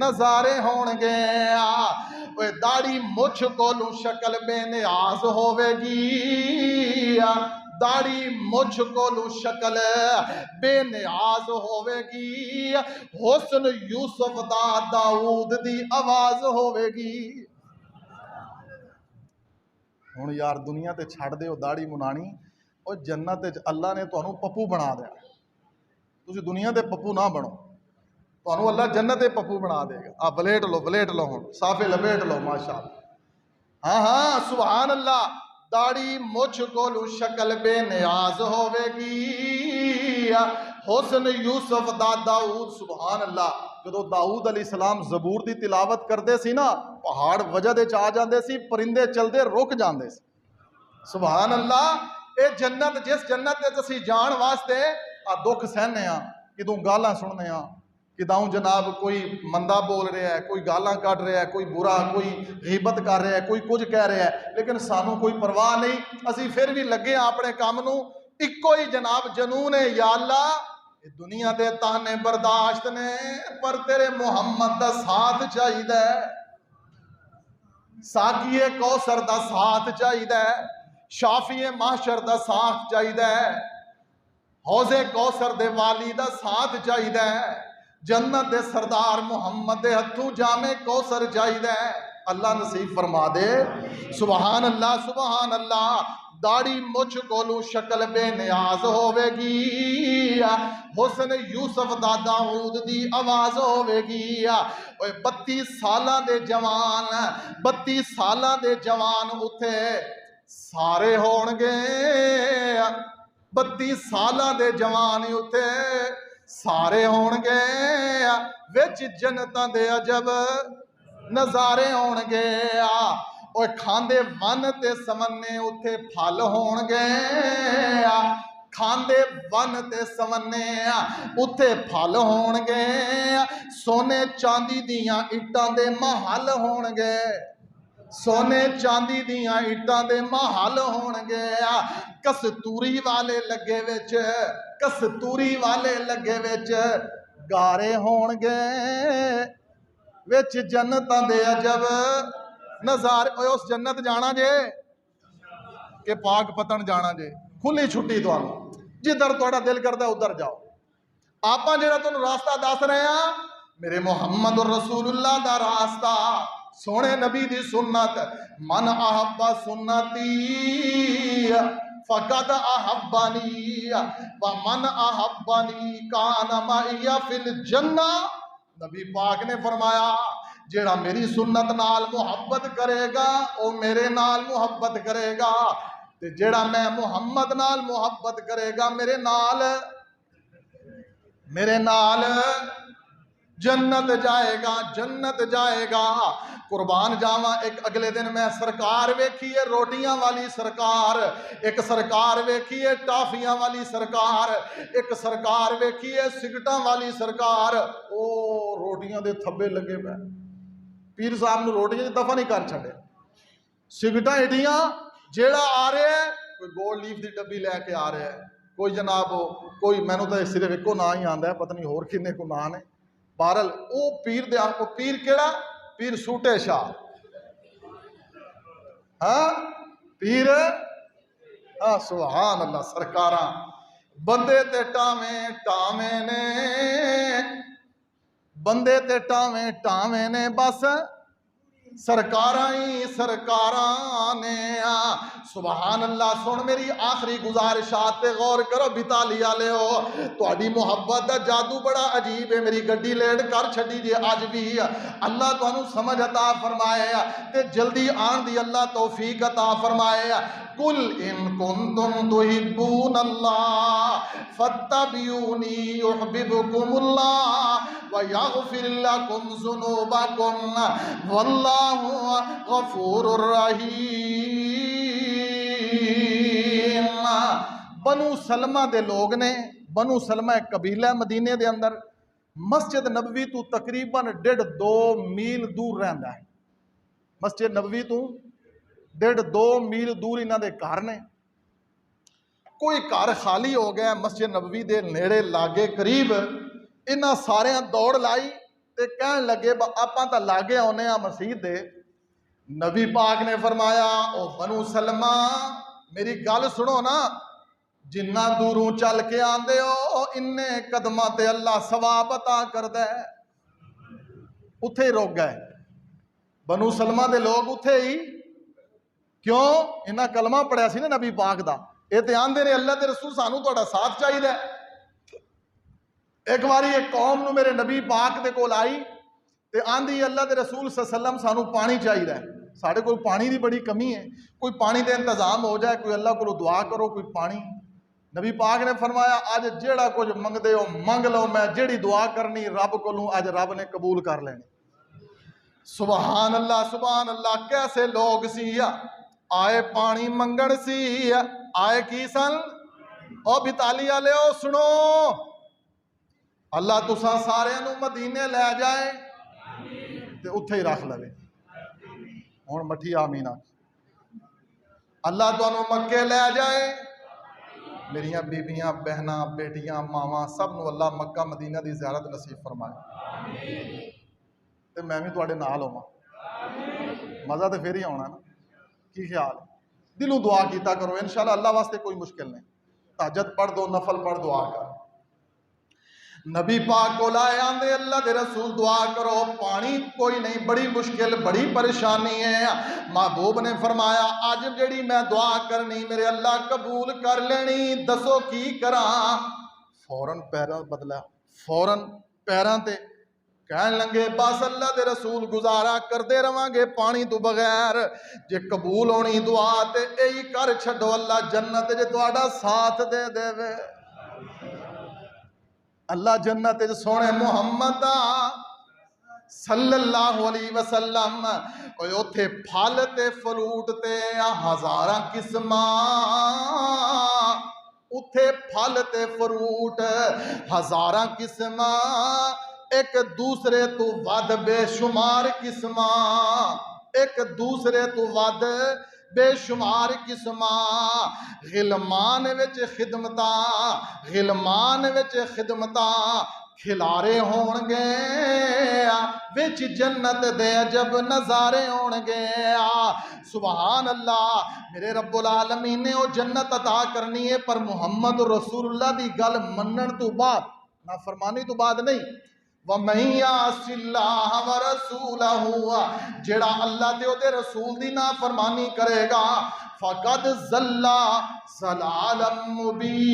A: نظارے ہون گے، اوے داڑھی مچھ کولوں شکل بے نیاز ہوے گی، داڑھی مچھ کولوں شکل بے نیاز ہوے گی، حسن یوسف دا داؤد دی آواز ہوے گی۔ ہن یار دنیا تے چھڑ دیو داڑھی منانی، او جنت وچ اللہ نے تانوں پپو بنا دیا، تسی دنیا تے پپو نہ بنو، تانوں اللہ جنت تے پپو بنا دے گا۔ بلیٹ لو ہن صافے لپیٹ لو ماشاءاللہ۔ ہاں ہاں سبحان اللہ، داڑھی مچھ کولو شکل بے نیاز ہوے گی، حسن یوسف دا داؤد، سبحان اللہ۔ جدو داؤد علیہ السلام زبور دی تلاوت کرتے سی نا، پہاڑ وجہ دے چاہ جاندے سی، پرندے چلدے رک جاندے سی، سبحان اللہ۔ اے جنت، جس جنت تے تسی جان واسطے آ دکھ سہنے ہاں، کدوں گالاں سننے ہاں، کدوں جناب کوئی مندہ بول رہا ہے، کوئی گالاں کٹ رہا ہے، کوئی برا، کوئی غیبت کر رہا ہے، کوئی کچھ کہہ رہا ہے، لیکن سانو کوئی پرواہ نہیں، اسی پھر بھی لگے ہاں اپنے کام نو، اکو ہی جناب جنون ہے، یا اللہ دنیا دے تانے برداشت نے، پر تیرے محمد دا ساتھ چاہیے، ساقی کوثر دا ساتھ چاہیے، شافی محشر دا ساتھ چاہیے، حوض کوثر دے والی دا ساتھ چاہیے، جنت دے سردار محمد دے ہتھوں جامے کوثر چاہیے، اللہ نصیب فرما دے، سبحان اللہ سبحان اللہ۔ داڑھی مچھ کولو شکل بے نیاز ہوے گی، حسن یوسف دا داؤد دی آواز ہوے گی، 32 سالاں دے جوان، 32 سالاں دے جوان اتھے سارے ہون گے، 32 سالاں دے جوان اتھے سارے ہون گے، وچ جنتاں دے عجب نظارے ہون گے، اوہ کھاندے ون تے سمنے اتھے پھل ہون گے، کھاندے ون تے سمنے اتھے پھل ہون گے، سونے چاندی دیاں اٹاں دے محل ہون گے، سونے چاندی دیاں اٹاں دے محل ہون گے، کستوری والے لگے وچ، کستوری والے لگے وچ گارے ہون گے، وچ جنتاں دے عجب نظارے۔ اوہ اس جنت جانا جے کہ پاک پتن جانا جے، کھلی چھٹی تو آنو، جدھر توڑا دل کردہ ادھر جاؤ۔ آپاں جیڑا تو راستہ دس رہے ہیں، میرے محمد رسول اللہ دا راستہ، سونے نبی دی سنت، من احب سنتی فقد احبانی ومن احبانی کان معی فی الجنہ، نبی پاک نے فرمایا جیڑا میری سنت نال محبت کرے گا او میرے نال محبت کرے گا، تے جیڑا میں محمد نال محبت کرے گا میرے نال جنت جائے گا، جنت جائے گا۔ قربان جاواں، ایک اگلے دن میں سرکار ویکھیے روٹیاں والی سرکار، ایک سرکار ویکھیے ٹافیاں والی سرکار، ایک سرکار ویکھیے سگٹاں والی سرکار، او روٹیاں دے تھبے لگے پے، پیر صاحب نو روٹیاں دی دفع نہیں کر چھڑے، سگٹاں ایڈیاں، جیڑا آ رہے ہے کوئی گولڈ لیف دی ڈبی لے کے آ رہا ہے، کوئی جناب کوئی مینوں تو صرف ایک کو نا ہی آندا ہے، پتہ نہیں ہور کنے کو نا نے، بہرحال او پیر دے آپ کو، پیر کیڑا؟ پیر سوٹے شاہ، ہاں پیر، ہاں سبحان اللہ، سرکاراں بندے تے ٹاویں ٹاویں نے، بندے تے ٹاویں ٹاویں نے، بس سرکاراں ہی سرکاراں نے، سبحان اللہ۔ سن میری آخری گزارشات تے غور کرو، بتالی والے ہو، تہاڈی محبت دا جادو بڑا عجیب ہے، میری گڈی لیٹ کر چھڈی جے اج بھی، اللہ تانوں سمجھ عطا فرمائے تے جلدی آن دی اللہ توفیق عطا فرمائے۔ قل ان کنتم تحبون اللہ فاتبعونی یحببکم اللہ ویغفر لکم ذنوبکم واللہ غفور الرحیم۔ بنو سلمہ دے لوگ نے، بنو سلمہ ایک قبیلہ مدینے دے اندر، مسجد نبوی تو تقریباً 1.5-2 میل دور رہندا ہے، مسجد نبوی تو 1.5-2 میل دور انہاں دے گھر نے، کوئی گھر خالی ہو گیا مسجد نبوی دے نیڑے لاگے قریب، انہاں سارے دوڑ لائی تے کہن لگے آپاں تا لاگے ہونے ہاں مسجد دے۔ نبی پاک نے فرمایا او بنو سلمہ میری گل سنو نا، جنہ دوروں چل کے آندے ہو اننے قدمہ تے اللہ ثواب عطا کر دے، اتھے ہی روک گئے بنو سلمہ دے لوگ، اتھے ہی، کیوں؟ انہاں کلمہ پڑھیا سی نا نبی پاک دا، اے تے آندے نے اللہ دے رسول سانو تہاڈا ساتھ چاہیے۔ ایک باری ایک قوم نو میرے نبی پاک دے کول آئی تے آندھی اللہ دے رسول صلی اللہ علیہ وسلم سانو پانی چاہیے، ساڑھے کوئی پانی دی بڑی کمی ہے، کوئی پانی دے انتظام ہو جائے، کوئی اللہ کو دعا کرو، کوئی پانی. نبی پاک نے فرمایا آج جیڑا کچھ منگ دے ہو منگ لو، میں جیڑی دعا کرنی رب کو لوں آج رب نے قبول کر لینی. سبحان اللہ سبحان اللہ. کیسے لوگ سی آئے پانی منگن سی، آئے کی سن او بتالی والے او سنو، اللہ تساں سارے نو مدینے لے جائے تے اتھے ہی رکھ لوے. ہن مٹھی آمین. اللہ تانوں مکے لے جائے، میریاں بیبیاں بہناں بیٹیاں ماواں سب نو اللہ مکہ مدینہ دی زیارت نصیب فرمائے تے میں بھی تواڈے نال ہوواں. مزہ تے پھر ہی آنا نا. کی خیال ہے؟ دلوں دعا کیتا کرو انشاءاللہ اللہ واسطے کوئی مشکل نہیں. تہجد پڑھ دو، نفل پڑھ، دعا کر. نبی پاک کو لائے آندے اللہ دے رسول دعا کرو، پانی کوئی نہیں، بڑی مشکل بڑی پریشانی ہے. محبوب نے فرمایا آج جڑی میں دعا کرنی میرے اللہ قبول کر لینی، دسو کی کراں. فوراً پیراں بدلا، فوراً پیراں تے کہن لگے بس اللہ دے رسول گزارا کردے رواں گے پانی تو بغیر، جے قبول ہونی دعا تے اے کر چھڈو اللہ جنت جے تہاڈا ساتھ دے دے وے. اللہ جنت سونے محمد صلی اللہ علیہ وسلم اوتھے پھل تے فروٹ تے ہزاراں قسماں، اوتھے پھل تے فروٹ ہزاراں قسماں، ایک دوسرے تو ود بے شمار قسماں، ایک دوسرے تو ود بے شمار قسماں. غلمان وچ خدمتاں، غلمان وچ خدمتاں، کھلارے ہون گے وچ جنت دے عجب نظارے ہون گے. سبحان اللہ. میرے رب العالمین نے وہ جنت عطا کرنی ہے پر محمد رسول اللہ دی گل منن تو بعد، نافرمانی تو بعد نہیں. وَمَن يَعْصِ اللَّهَ وَرَسُولَهُ، جڑا اللہ تے دے رسول دی نافرمانی کرے گا فَقَدْ ضَلَّ ضَلَالًا مُبِينًا.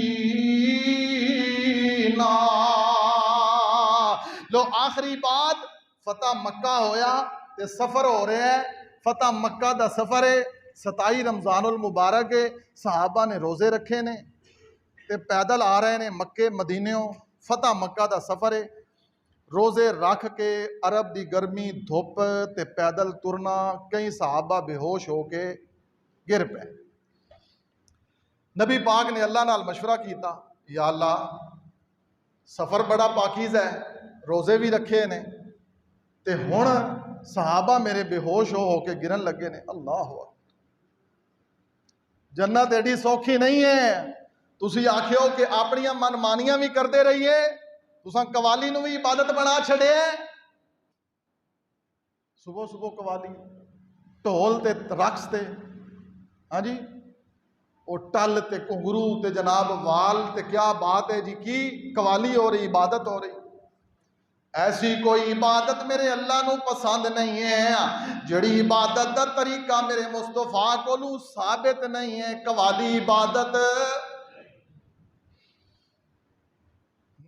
A: لو آخری بات فتح مکہ ہویا تے سفر ہو رہے ہیں. فتح مکہ دا سفر ہے، 27 رمضان المبارک ہے. صحابہ نے روزے رکھے نے تے پیدل آ رہے نے مکے مدینیوں. فتح مکہ دا سفر ہے، روزے رکھ کے عرب دی گرمی دھوپ تے پیدل ترنا. کئی صحابہ بے ہوش ہو کے گر پے. نبی پاک نے اللہ نال مشورہ کیتا، یا اللہ سفر بڑا پاکیز ہے، روزے بھی رکھے نے تے ہن صحابہ میرے بے ہوش ہو کے گرن لگے نے. اللہ اکبر. جنت ایڈی سوکھی نہیں ہے. تسی آکھیو کہ اپنیاں من مانیاں بھی کردے رہیے، تساں قوالی نو بھی عبادت بنا چھڑے. صبح صبح قوالی، ڈھول تے رقص تے، ہاں جی وہ ٹل تے کنگرو تے جناب وال تے کیا بات ہے جی. کی قوالی ہو رہی، عبادت ہو رہی. ایسی کوئی عبادت میرے اللہ نو پسند نہیں ہے جڑی عبادت دا طریقہ میرے مصطفیٰ کو ثابت نہیں ہے. قوالی عبادت